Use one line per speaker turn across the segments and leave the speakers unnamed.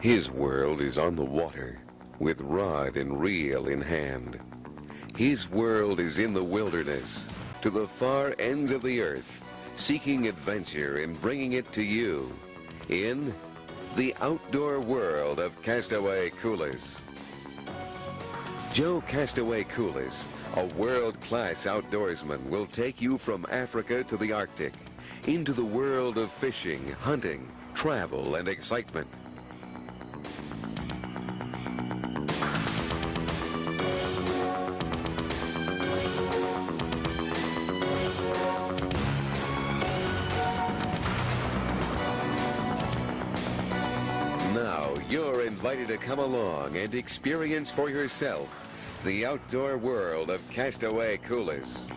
His world is on the water, with rod and reel in hand. His world is in the wilderness, to the far ends of the earth, seeking adventure and bringing it to you in the outdoor world of Castaway Kulis. Joe Castaway Kulis, a world-class outdoorsman, will take you from Africa to the Arctic, into the world of fishing, hunting, travel, and excitement. Now, you're invited to come along and experience for yourself the outdoor world of Castaway Kulis.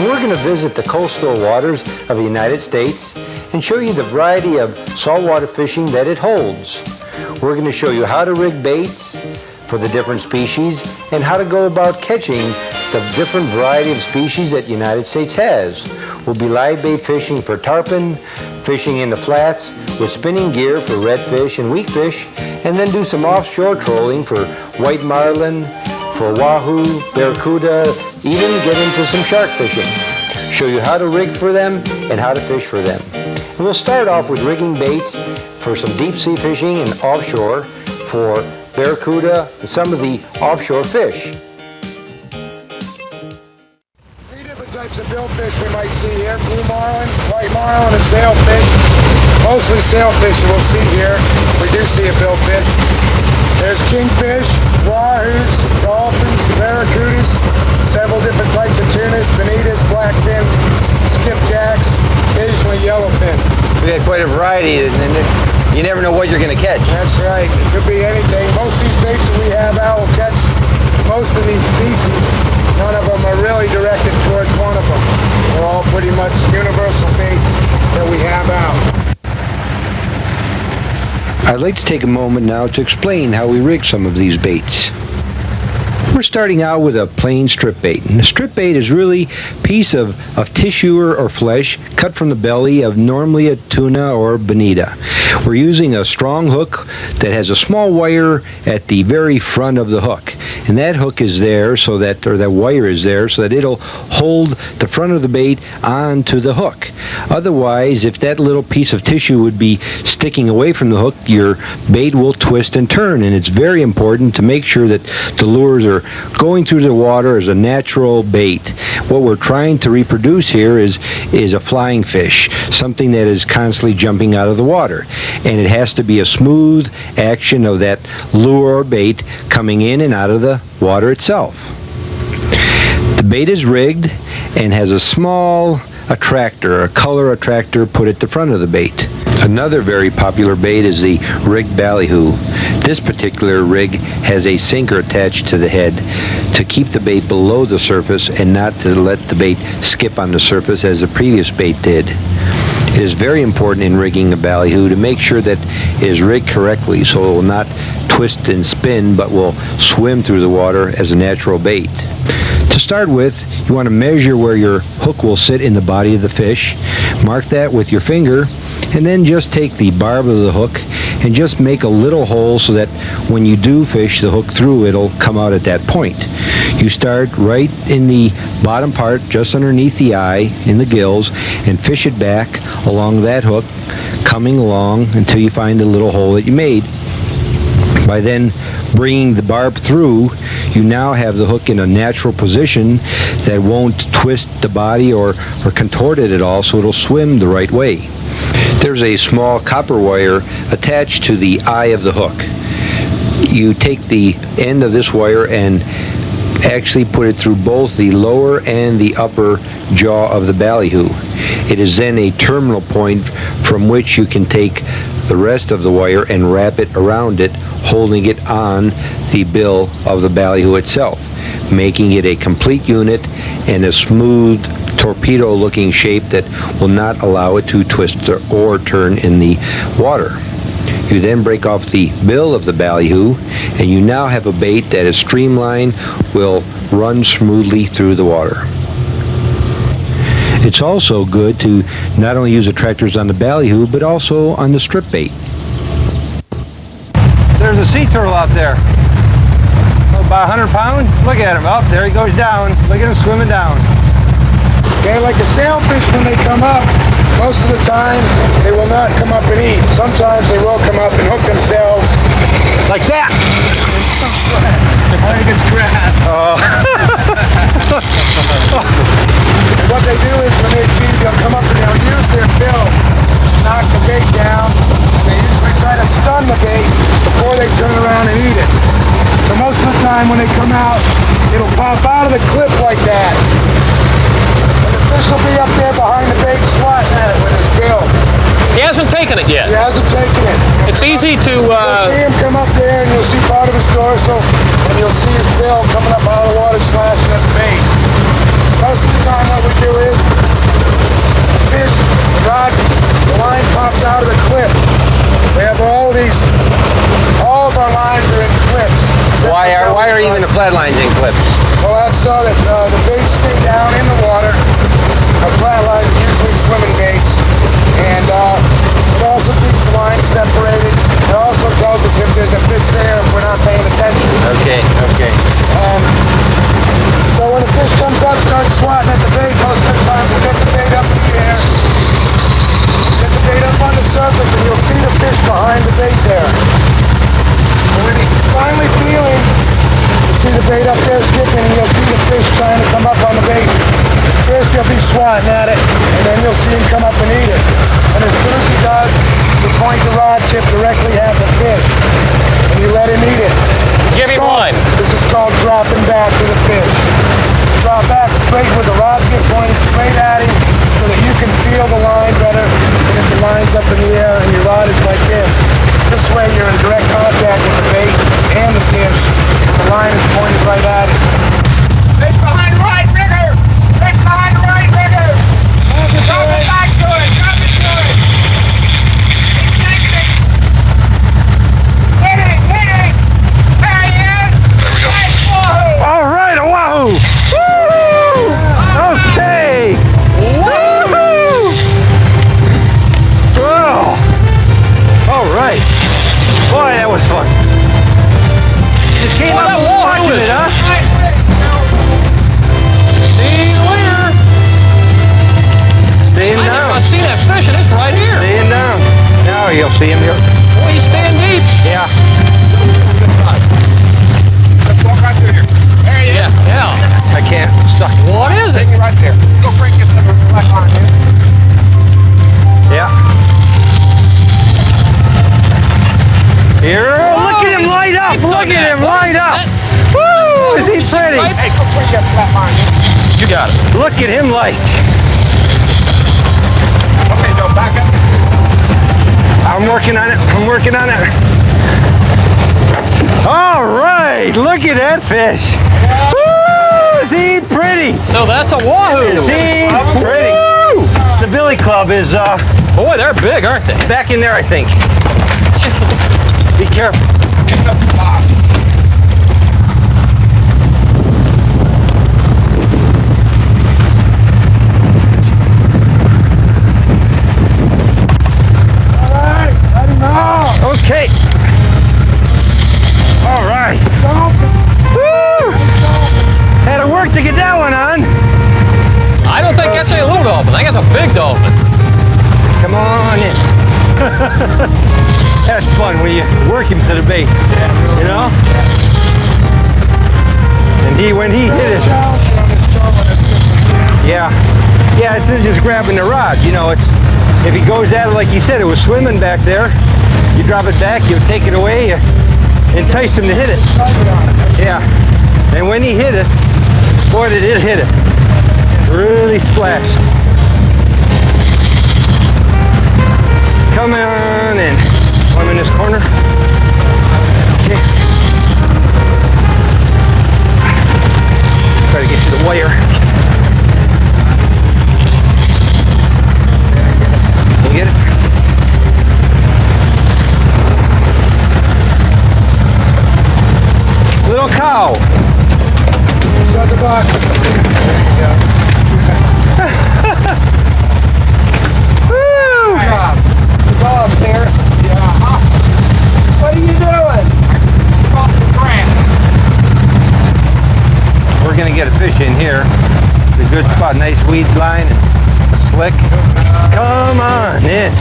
We're going to visit the coastal waters of the United States and show you the variety of saltwater fishing that it holds. We're going to show you how to rig baits for the different species and how to go about catching the different variety of species that the United States has. We'll be live bait fishing for tarpon, fishing in the flats with spinning gear for redfish and weakfish, and then do some offshore trolling for white marlin, for wahoo, barracuda, even get into some shark fishing. Show you how to rig for them and how to fish for them. And we'll start off with rigging baits for some deep sea fishing and offshore for barracuda and some of the offshore fish.
Three different types of billfish we might see here: blue marlin, white marlin, and sailfish. Mostly sailfish we'll see here. We do see a billfish. There's kingfish, wahoos, dolphins, barracudas, several different types of tunas, bonitas, blackfins, skipjacks, occasionally yellowfins.
We had quite a variety, and you never know what you're going to catch.
That's right. It could be anything. Most of these baits that we have out will catch most of these species. None of them are really directed towards one of them. They're all pretty much universal baits that we have out.
I'd like to take a moment now to explain how we rig some of these baits. We're starting out with a plain strip bait. And a strip bait is really a piece of tissue or flesh cut from the belly of normally a tuna or bonita. We're using a strong hook that has a small wire at the very front of the hook. And that hook is there so that, or that wire is there so that it'll hold the front of the bait onto the hook. Otherwise, if that little piece of tissue would be sticking away from the hook, your bait will twist and turn. And it's very important to make sure that the lures are going through the water as a natural bait. What we're trying to reproduce here is a flying fish, something that is constantly jumping out of the water. And it has to be a smooth action of that lure or bait coming in and out of the water itself. The bait is rigged and has a small attractor, a color attractor put at the front of the bait. Another very popular bait is the rigged ballyhoo. This particular rig has a sinker attached to the head to keep the bait below the surface and not to let the bait skip on the surface as the previous bait did. It is very important in rigging a ballyhoo to make sure that it is rigged correctly so it will not twist and spin but will swim through the water as a natural bait. To start with, you want to measure where your hook will sit in the body of the fish. Mark that with your finger, and then just take the barb of the hook and just make a little hole so that when you do fish the hook through, it'll come out at that point. You start right in the bottom part, just underneath the eye, in the gills, and fish it back along that hook, coming along until you find the little hole that you made. By then bringing the barb through, you now have the hook in a natural position that won't twist the body or contort it at all, so it'll swim the right way. There's a small copper wire attached to the eye of the hook. You take the end of this wire and actually put it through both the lower and the upper jaw of the ballyhoo. It is then a terminal point from which you can take the rest of the wire and wrap it around it, holding it on the bill of the ballyhoo itself, making it a complete unit and a smooth torpedo-looking shape that will not allow it to twist or turn in the water. You then break off the bill of the ballyhoo, and you now have a bait that is streamlined, will run smoothly through the water. It's also good to not only use attractors on the ballyhoo, but also on the strip bait. There's a sea turtle out there. About 100 pounds. Look at him. Oh, there he goes down. Look at him swimming down.
Okay, like the sailfish, when they come up, most of the time they will not come up and eat. Sometimes they will come up and hook themselves.
Like that.
I think it's grass. And what they do is when they feed, they'll come up and they'll use their bill to knock the bait down. And they usually try to stun the bait before they turn around and eat it. So most of the time when they come out, it'll pop out of the clip like that. And the fish will be up there behind the bait swatting at it with his bill.
He hasn't taken it yet.
He hasn't taken it.
It's easy to...
You'll see him come up there and you'll see part of his dorsal and you'll see his bill coming up out of the water slashing at the bait. Most of the time what we do is the fish, the line pops out of the clips. We have all of our lines are in clips.
Why are even the flat lines in clips?
Well, that's so that the baits stay down in the water. Our flat lines are usually swimming baits. And it also keeps the line separated. It also tells us if there's a fish there if we're not paying attention.
Okay.
So when the fish comes up, starts swatting at the bait, most of the time we'll get the bait up in the air. Get the bait up on the surface and you'll see the fish behind the bait there. And when you finally feel him, you'll see the bait up there skipping and you'll see the fish trying to come up on the bait. First he'll be swatting at it and then you'll see him come up and eat it. And as soon as he does, you point the rod tip directly at the fish and you let him eat it.
Give him one.
This is called dropping back to the fish. Drop back straight with the rod tip pointed straight at him so that you can feel the line better than if the line's up in the air and your rod is like this. This way you're in direct contact with the bait and the fish. The line is pointed right at it. Fish behind the right rigger! Fish behind the right rigger! Drop it back to it! Drop it to it! He's taking it! Hit it! Hit it! There he is! Nice wahoo!
All right, a wahoo! Woo! Okay! Woohoo! Oh! All right. Boy, that was fun. Just came up watching it, huh?
See you later.
Staying down.
I see that fish and it's right here.
Staying down. Now you'll see him here.
Boy, he's staying deep.
Yeah.
Walk right through here. There he is.
Yeah.
I can't. Stuck.
What is it?
Take it right there. Go bring this left on here.
Yeah. Here. Look at him light up. Look at him light up. Woo! Is he pretty?
Hey, go bring that flat line here.
You got it.
Look at him light.
Okay, Joe, back up.
I'm working on it. I'm working on it. All right. Look at that fish. Woo! Is he pretty?
So that's a wahoo.
Is he pretty? The billy club is
Boy, they're big, aren't they?
back in there, I think. Be careful.
Get up the box. All right, let him know.
Okay. All right. Woo! Had to work to get that one on.
I don't think that's a little dolphin. I think that's a big dolphin.
Come on in. That's fun when you work him to the bait. You know? And when he hit it. Yeah. Yeah, it's just grabbing the rod. You know, it's if he goes at it like you said, it was swimming back there. You drop it back, you take it away, you entice him to hit it. Yeah. And when he hit it, boy, did it hit it. Really splashed. Come on in. I'm in this corner. Okay. Try to get to the wire. cow.
Shut the box. There you go.
Woo!
Good job.
The boss here. Yeah. What are you doing?
Caught some grass.
We're gonna get a fish in here. It's a good spot, nice weed line, and slick. Come on in.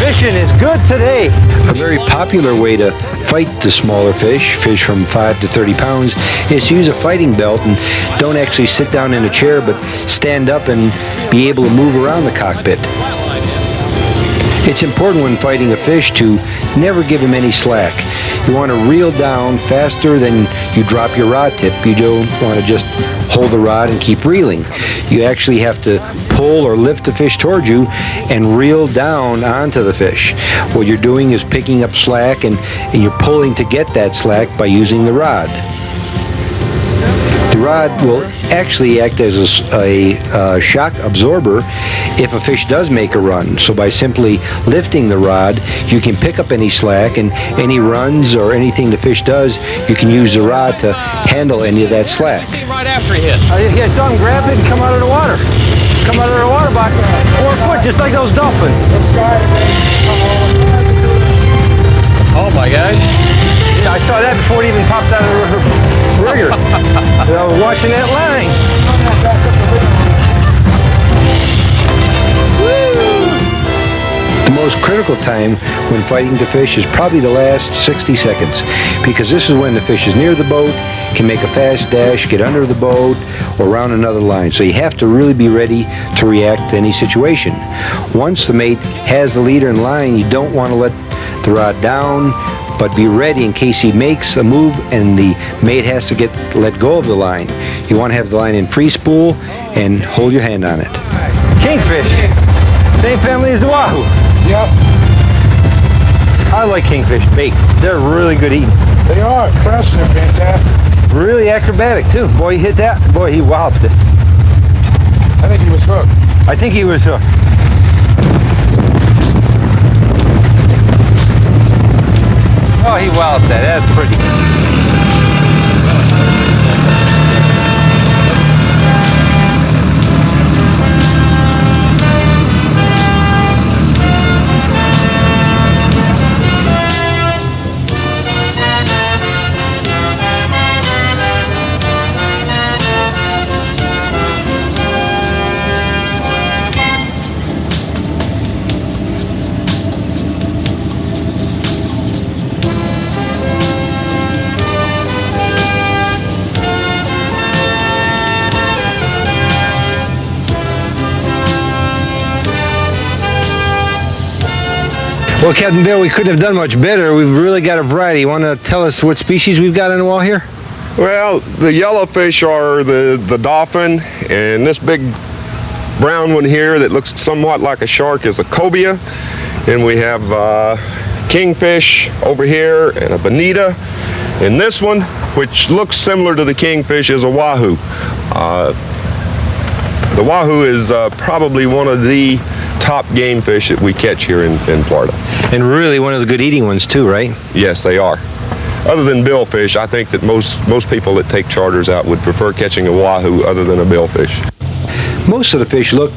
Fishing is good today. A very popular way to fight the smaller fish from 5 to 30 pounds, is to use a fighting belt and don't actually sit down in a chair, but stand up and be able to move around the cockpit. It's important when fighting a fish to never give him any slack. You want to reel down faster than you drop your rod tip. You don't want to just hold the rod and keep reeling. You actually have to pull or lift the fish towards you and reel down onto the fish. What you're doing is picking up slack, and you're pulling to get that slack by using the rod. The rod will actually act as a shock absorber if a fish does make a run. So by simply lifting the rod, you can pick up any slack, and any runs or anything the fish does, you can use the rod to handle any of that slack.
Right after he hit.
I saw him grab it and come out of the water. Come out of the water about 4 foot, just like those dolphins.
Oh my gosh.
Yeah, I saw that before it even popped out of the rigger. I was watching that line. The most critical time when fighting the fish is probably the last 60 seconds, because this is when the fish is near the boat, can make a fast dash, get under the boat, or around another line. So you have to really be ready to react to any situation. Once the mate has the leader in line, you don't want to let the rod down, but be ready in case he makes a move and the mate has to let go of the line. You want to have the line in free spool and hold your hand on it. Kingfish, same family as the wahoo.
Yep.
I like kingfish baked. They're really good eating.
They are fresh. They're fantastic.
Really acrobatic too. Boy, he hit that. Boy, he walloped it.
I think he was hooked.
I think he was hooked. Oh, he walloped that. That's pretty. Well, Captain Bill, we couldn't have done much better. We've really got a variety. You want to tell us what species we've got on the wall here?
Well, the yellowfish are the dolphin, and this big brown one here that looks somewhat like a shark is a cobia. And we have kingfish over here and a bonita. And this one, which looks similar to the kingfish, is a wahoo. The wahoo is probably one of the top game fish that we catch here in Florida.
And really one of the good eating ones too, right?
Yes, they are. Other than billfish, I think that most people that take charters out would prefer catching a wahoo other than a billfish.
Most of the fish look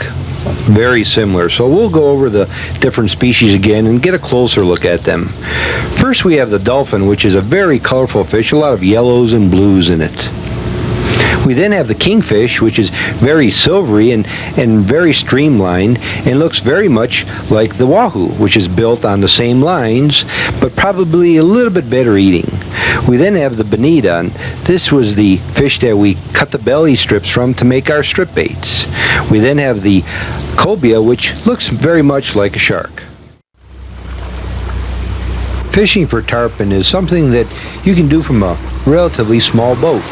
very similar, so we'll go over the different species again and get a closer look at them. First, we have the dolphin, which is a very colorful fish, a lot of yellows and blues in it. We then have the kingfish, which is very silvery and very streamlined and looks very much like the wahoo, which is built on the same lines, but probably a little bit better eating. We then have the bonita, and this was the fish that we cut the belly strips from to make our strip baits. We then have the cobia, which looks very much like a shark. Fishing for tarpon is something that you can do from a relatively small boat.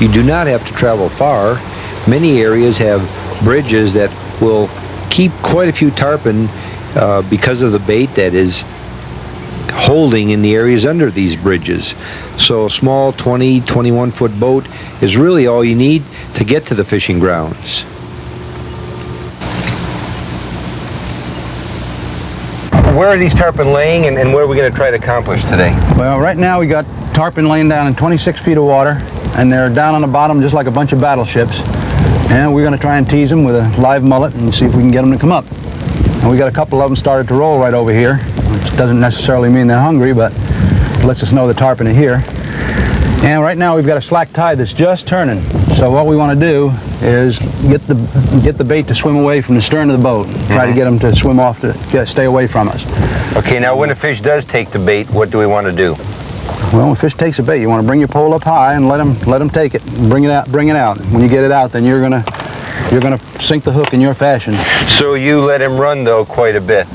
You do not have to travel far. Many areas have bridges that will keep quite a few tarpon because of the bait that is holding in the areas under these bridges. So a small 20, 21 foot boat is really all you need to get to the fishing grounds. Where are these tarpon laying, and what are we going to try to accomplish today?
Well, right now we got tarpon laying down in 26 feet of water, and they're down on the bottom just like a bunch of battleships. And we're going to try and tease them with a live mullet and see if we can get them to come up. And we got a couple of them started to roll right over here, which doesn't necessarily mean they're hungry, but it lets us know the tarpon are here. And right now we've got a slack tide that's just turning. So what we want to do is get the bait to swim away from the stern of the boat. Try to get them to swim off to stay away from us.
Okay, now when a fish does take the bait, what do we want to do?
Well, when a fish takes a bait, you want to bring your pole up high and let them take it. Bring it out. When you get it out, then you're gonna sink the hook in your fashion.
So you let him run though quite a bit.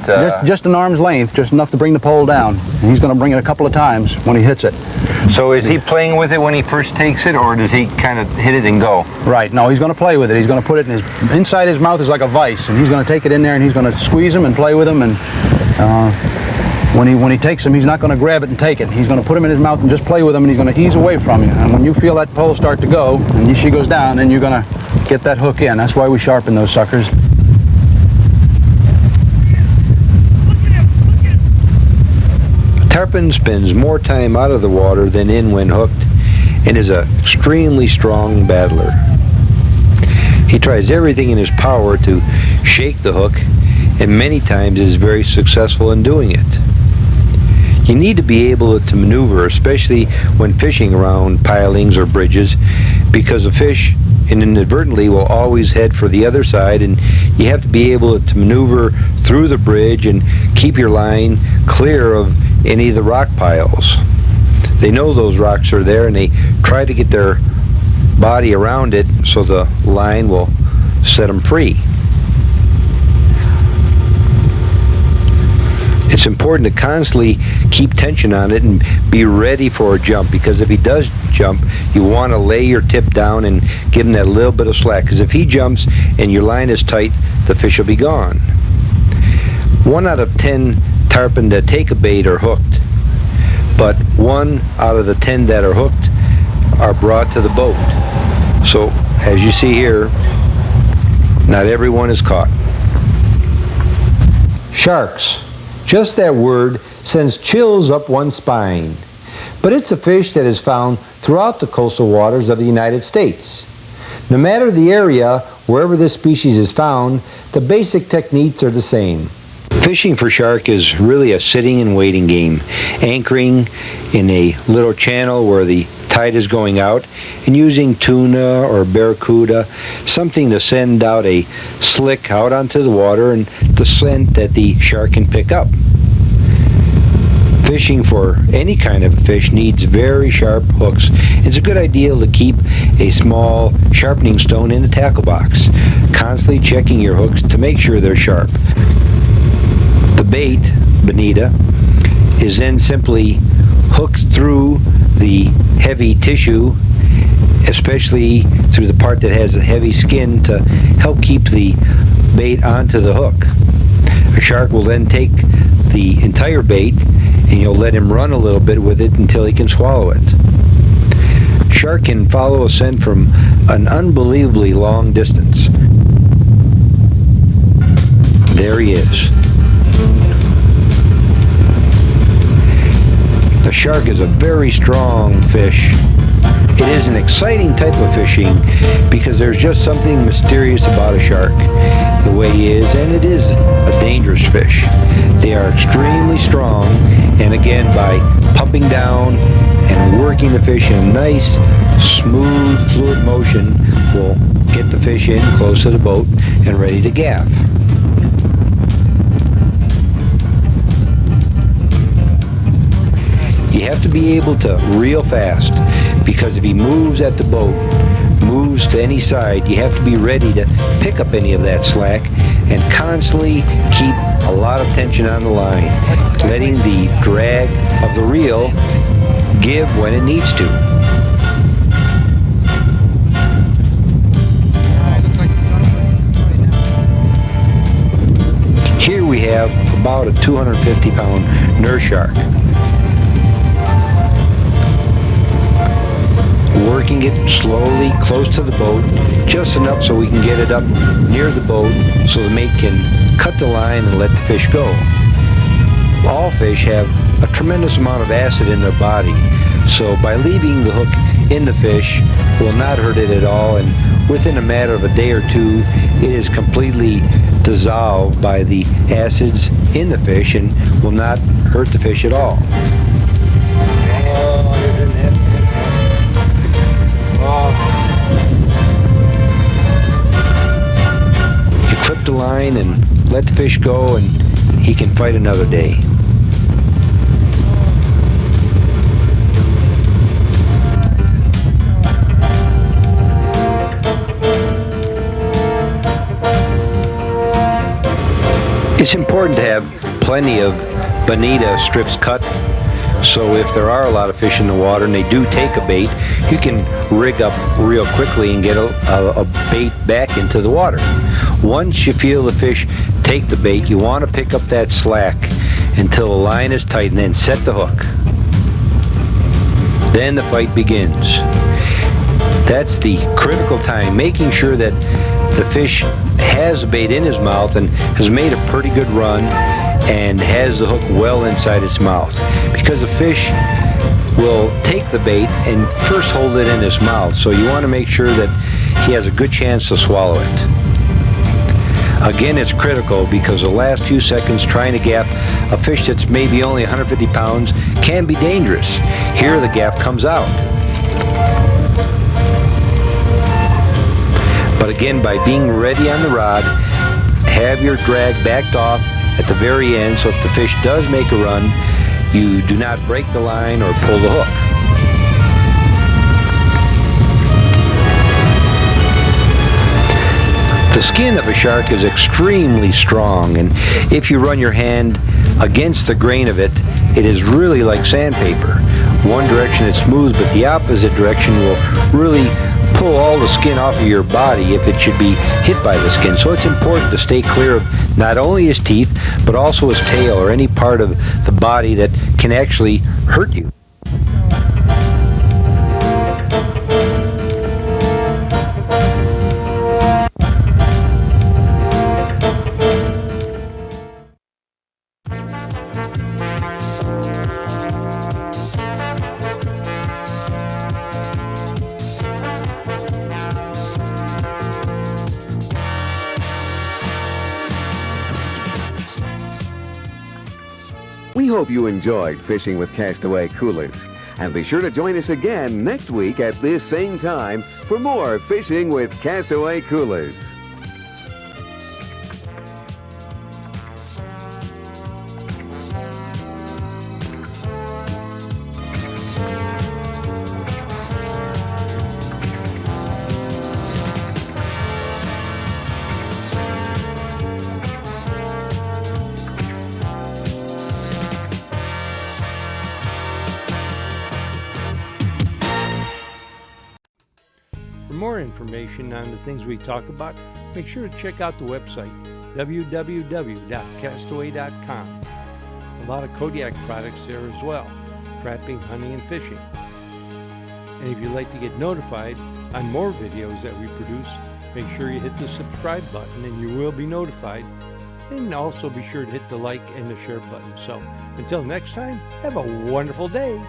Just an arm's length, just enough to bring the pole down. And he's going to bring it a couple of times when he hits it.
So is he playing with it when he first takes it, or does he kind of hit it and go?
Right. No, he's going to play with it. He's going to put it in inside his mouth is like a vice, and he's going to take it in there and he's going to squeeze them and play with them. And when he takes them, he's not going to grab it and take it. He's going to put them in his mouth and just play with them, and he's going to ease away from you. And when you feel that pole start to go and she goes down, then you're going to get that hook in. That's why we sharpen those suckers.
Tarpon spends more time out of the water than in when hooked and is an extremely strong battler. He tries everything in his power to shake the hook and many times is very successful in doing it. You need to be able to maneuver, especially when fishing around pilings or bridges, because a fish inadvertently will always head for the other side, and you have to be able to maneuver through the bridge and keep your line clear of any of the rock piles. They know those rocks are there and they try to get their body around it so the line will set them free. It's important to constantly keep tension on it and be ready for a jump, because if he does jump, you want to lay your tip down and give him that little bit of slack, because if he jumps and your line is tight, the fish will be gone. 1 out of 10 tarpon that take a bait are hooked, but 1 out of the 10 that are hooked are brought to the boat. So as you see here, not everyone is caught.
Sharks. Just that word sends chills up one's spine. But it's a fish that is found throughout the coastal waters of the United States. No matter the area, wherever this species is found, the basic techniques are the same.
Fishing for shark is really a sitting and waiting game, anchoring in a little channel where the tide is going out and using tuna or barracuda, something to send out a slick out onto the water and the scent that the shark can pick up. Fishing for any kind of fish needs very sharp hooks. It's a good idea to keep a small sharpening stone in the tackle box, constantly checking your hooks to make sure they're sharp. The bait, bonita, is then simply hooked through the heavy tissue, especially through the part that has a heavy skin, to help keep the bait onto the hook. A shark will then take the entire bait and you'll let him run a little bit with it until he can swallow it. Shark can follow a scent from an unbelievably long distance. There he is. The shark is a very strong fish. It is an exciting type of fishing because there's just something mysterious about a shark, the way he is, and it is a dangerous fish. They are extremely strong, and again, by pumping down and working the fish in a nice, smooth, fluid motion, will get the fish in close to the boat and ready to gaff. You have to be able to reel fast, because if he moves at the boat, moves to any side, you have to be ready to pick up any of that slack and constantly keep a lot of tension on the line, letting the drag of the reel give when it needs to. Here we have about a 250-pound nurse shark. Working it slowly close to the boat, just enough so we can get it up near the boat so the mate can cut the line and let the fish go. All fish have a tremendous amount of acid in their body. So by leaving the hook in the fish will not hurt it at all, and within a matter of a day or two it is completely dissolved by the acids in the fish and will not hurt the fish at all.
Oh, isn't that fantastic? Oh.
You clip the line and let the fish go, and he can fight another day. It's important to have plenty of bonita strips cut, so if there are a lot of fish in the water and they do take a bait, you can rig up real quickly and get a bait back into the water. Once you feel the fish take the bait, you want to pick up that slack until the line is tight and then set the hook. Then the fight begins. That's the critical time, making sure that the fish has the bait in his mouth and has made a pretty good run and has the hook well inside its mouth. Because the fish will take the bait and first hold it in his mouth, so you want to make sure that he has a good chance to swallow it. Again, it's critical because the last few seconds trying to gap a fish that's maybe only 150 pounds can be dangerous. Here the gap comes out. But again, by being ready on the rod, have your drag backed off at the very end, so if the fish does make a run, you do not break the line or pull the hook. The skin of a shark is extremely strong, and if you run your hand against the grain of it, it is really like sandpaper. One direction it's smooth, but the opposite direction will really pull all the skin off of your body if it should be hit by the skin. So it's important to stay clear of not only his teeth, but also his tail or any part of the body that can actually hurt you.
We hope you enjoyed fishing with Castaway Kulis, and be sure to join us again next week at this same time for more Fishing with Castaway Kulis.
For more information on the things we talk about, make sure to check out the website, www.castaway.com. A lot of Kodiak products there as well, trapping, hunting, and fishing. And if you'd like to get notified on more videos that we produce, make sure you hit the subscribe button and you will be notified. And also be sure to hit the like and the share button. So until next time, have a wonderful day.